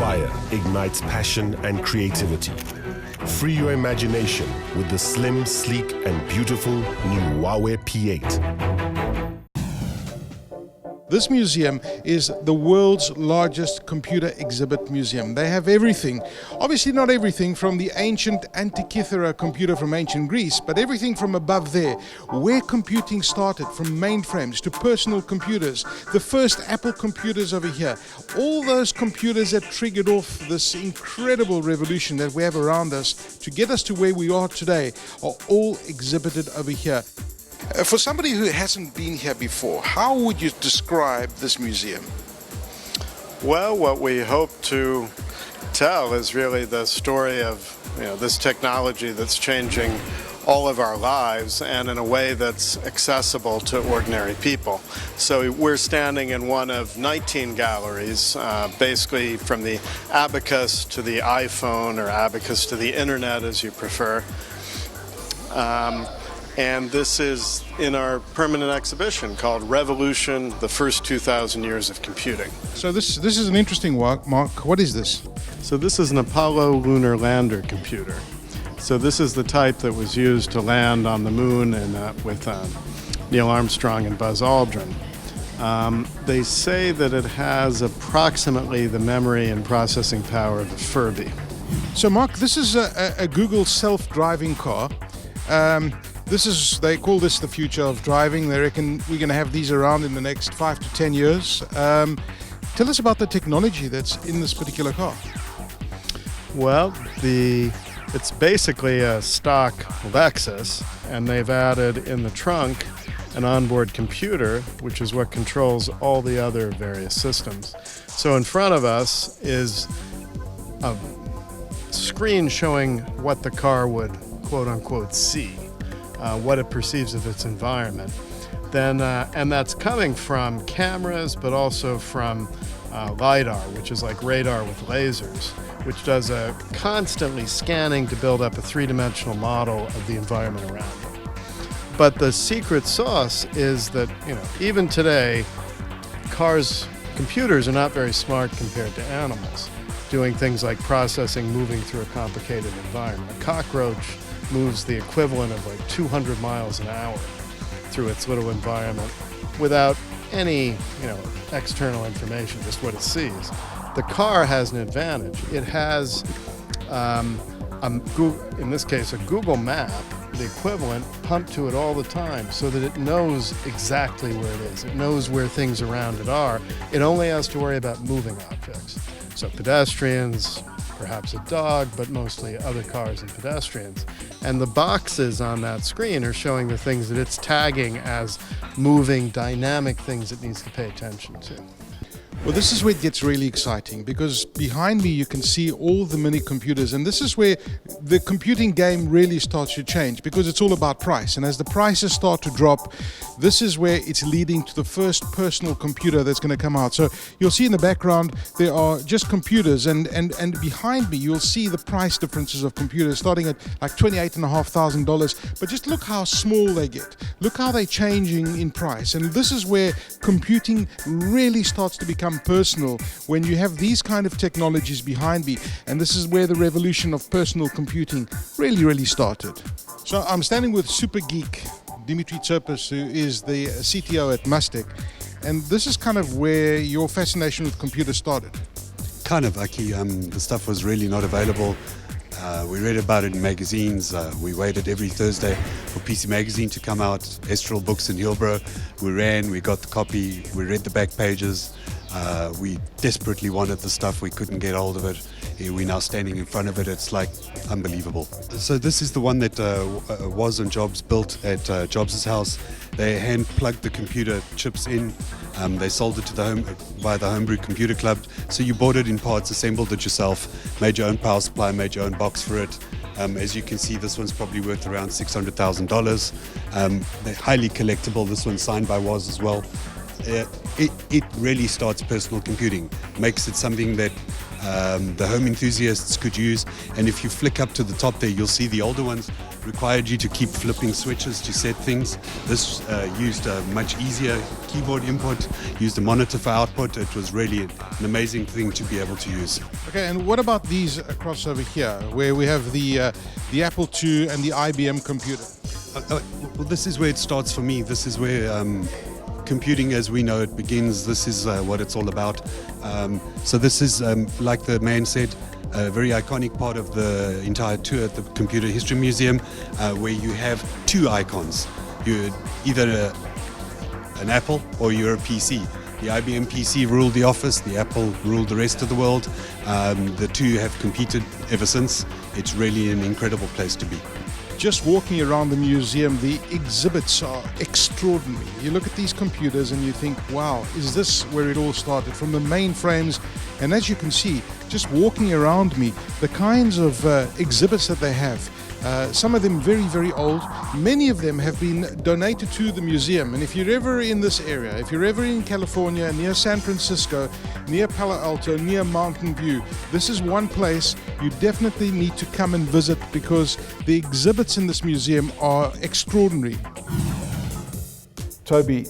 fire ignites passion and creativity. Free your imagination with the slim, sleek, and beautiful new Huawei P8. This museum is the world's largest computer exhibit museum. They have everything, obviously not everything from the ancient Antikythera computer from ancient Greece, but everything from above there, where computing started, from mainframes to personal computers, the first Apple computers over here. All those computers that triggered off this incredible revolution that we have around us to get us to where we are today are all exhibited over here. For somebody who hasn't been here before, how would you describe this museum? Well, what we hope to tell is really the story of this technology that's changing all of our lives, and in a way that's accessible to ordinary people. So we're standing in one of 19 galleries, basically from the abacus to the iPhone, or abacus to the internet as you prefer. And this is in our permanent exhibition called Revolution, the First 2,000 Years of Computing. So this is an interesting work, Mark. What is this? So this is an Apollo lunar lander computer. So this is the type that was used to land on the moon and with Neil Armstrong and Buzz Aldrin. They say that it has approximately the memory and processing power of the Furby. So Mark, this is a Google self-driving car. They call this the future of driving. They reckon we're going to have these around in the next 5 to 10 years. Tell us about the technology that's in this particular car. Well, it's basically a stock Lexus, and they've added in the trunk an onboard computer, which is what controls all the other various systems. So in front of us is a screen showing what the car would quote-unquote see. What it perceives of its environment. And that's coming from cameras, but also from LiDAR, which is like radar with lasers, which does a constantly scanning to build up a three-dimensional model of the environment around it. But the secret sauce is that, even today, computers are not very smart compared to animals, doing things like processing, moving through a complicated environment. A cockroach moves the equivalent of like 200 miles an hour through its little environment without any, external information, just what it sees. The car has an advantage. It has, in this case, a Google map, the equivalent, pumped to it all the time so that it knows exactly where it is. It knows where things around it are. It only has to worry about moving objects. So pedestrians, perhaps a dog, but mostly other cars and pedestrians. And the boxes on that screen are showing the things that it's tagging as moving, dynamic things it needs to pay attention to. Well, this is where it gets really exciting, because behind me you can see all the mini computers, and this is where the computing game really starts to change, because it's all about price. And as the prices start to drop, this is where it's leading to the first personal computer that's going to come out. So you'll see in the background there are just computers, and behind me you'll see the price differences of computers starting at like $28,500. But just look how small they get. Look how they're changing in price. And this is where computing really starts to become personal, when you have these kind of technologies behind me. And this is where the revolution of personal computing really started. So I'm standing with super geek Dimitri Tsurpis, who is the CTO at Mustek, and this is kind of where your fascination with computers started. Kind of, Aki. The stuff was really not available. We read about it in magazines. We waited every Thursday for PC Magazine to come out, Estral Books in Hillbrow. We got the copy, we read the back pages. We desperately wanted the stuff, we couldn't get hold of it. Here we're now standing in front of it, it's like unbelievable. So this is the one that was on Jobs, built at Jobs' house. They hand plugged the computer chips in. They sold it to by the Homebrew Computer Club. So you bought it in parts, assembled it yourself, made your own power supply, made your own box for it. As you can see, this one's probably worth around $600,000. They're highly collectible. This one's signed by Woz as well. It really starts personal computing, makes it something that the home enthusiasts could use. And if you flick up to the top there, you'll see the older ones. required you to keep flipping switches to set things. This used a much easier keyboard input, used a monitor for output. It was really an amazing thing to be able to use. Okay, and what about these across over here, where we have the Apple II and the IBM computer? Well, this is where it starts for me. This is where computing as we know it begins. This is what it's all about. So this is, like the man said, a very iconic part of the entire tour at the Computer History Museum, where you have two icons. You're either an Apple or you're a PC. The IBM PC ruled the office, the Apple ruled the rest of the world. The two have competed ever since. It's really an incredible place to be. Just walking around the museum, the exhibits are extraordinary. You look at these computers and you think, wow, is this where it all started? From the mainframes, and as you can see, just walking around me, the kinds of exhibits that they have, some of them very, very old. Many of them have been donated to the museum. And if you're ever in this area, if you're ever in California, near San Francisco, near Palo Alto, near Mountain View, this is one place you definitely need to come and visit, because the exhibits in this museum are extraordinary. Toby,